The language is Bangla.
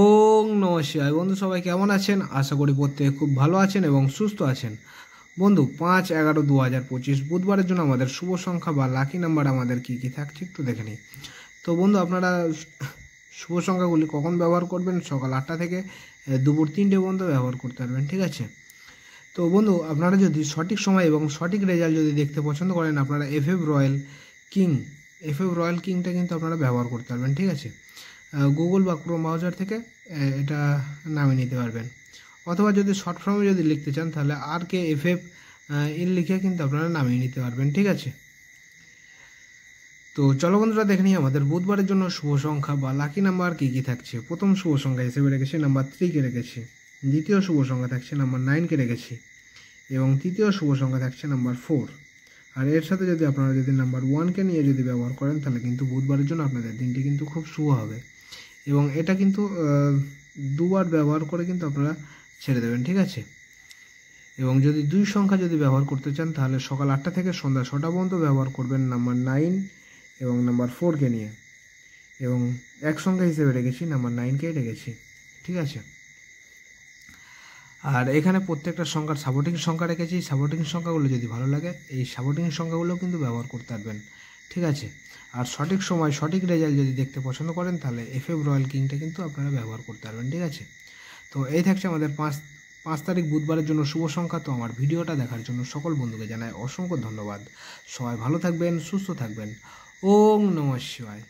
ওং নমঃ শিবায়। বন্ধু সবাই কেমন আছেন? আশা করি প্রত্যেকে খুব ভালো আছেন এবং সুস্থ আছেন। বন্ধু 5/11/2025 বুধবারের জন্য আমাদের শুভ সংখ্যা বা লাকি নাম্বার আমাদের কী কী থাকছে একটু দেখে নিই। তো বন্ধু আপনারা শুভ সংখ্যাগুলি কখন ব্যবহার করবেন? সকাল 8টা থেকে দুপুর 3টে পর্যন্ত ব্যবহার করতে পারবেন, ঠিক আছে? তো বন্ধু আপনারা যদি সঠিক সময় এবং সঠিক রেজাল্ট যদি দেখতে পছন্দ করেন, আপনারা এফএফ রয়্যাল কিংটা কিন্তু আপনারা ব্যবহার করতে পারবেন, ঠিক আছে? গুগল বা ক্রোম ব্রাউজার থেকে এটা নামিয়ে নিতে পারবেন। অথবা যদি শর্ট ফর্মে যদি লিখতে চান তাহলে RKFF লিখে কিন্তু আপনারা নামিয়ে নিতে পারবেন, ঠিক আছে? তো চলো বন্ধুরা দেখে নিই আমাদের বুধবারের জন্য শুভ সংখ্যা বা লাকি নাম্বার কী কী থাকছে। প্রথম শুভ সংখ্যা হিসেবে রেখেছি নাম্বার 3কে রেখেছি, দ্বিতীয় শুভ সংখ্যা থাকছে নাম্বার 9কে রেখেছি এবং তৃতীয় শুভ সংখ্যা থাকছে নাম্বার 4। আর এর সাথে যদি আপনারা যদি নাম্বার 1কে নিয়ে যদি ব্যবহার করেন তাহলে কিন্তু বুধবারের জন্য আপনাদের দিনটি কিন্তু খুব শুভ হবে এবং এটা কিন্তু দুবার ব্যবহার করে কিন্তু আপনারা ছেড়ে দেবেন, ঠিক আছে? এবং যদি দুই সংখ্যা যদি ব্যবহার করতে চান তাহলে সকাল 8টা থেকে সন্ধ্যা 6টা পর্যন্ত ব্যবহার করবেন নাম্বার 9 এবং নাম্বার 4কে নিয়ে, এবং এক সংখ্যা হিসেবে রেখেছি নাম্বার 9কেই রেখেছি, ঠিক আছে? আর এখানে প্রত্যেকটা সংখ্যার সাপোর্টিং সংখ্যা রেখেছি। সাপোর্টিং সংখ্যাগুলো যদি ভালো লাগে এই সাপোর্টিং সংখ্যাগুলো কিন্তু ব্যবহার করতে পারবেন, ঠিক আছে? আর সঠিক সময় সঠিক রেজাল্ট যদি দেখতে পছন্দ করেন তাহলে এফএফ রয়্যাল কিংটা কিন্তু আপনারা ব্যবহার করতে পারবেন, ঠিক আছে? তো এই থাকছে আমাদের 5 তারিখ বুধবারের জন্য শুভ সংখ্যা। তো আমার ভিডিওটা দেখার জন্য সকল বন্ধুকে জানাই অসংখ্য ধন্যবাদ। সবাই ভালো থাকবেন, সুস্থ থাকবেন। ওং নমঃ শিবায়।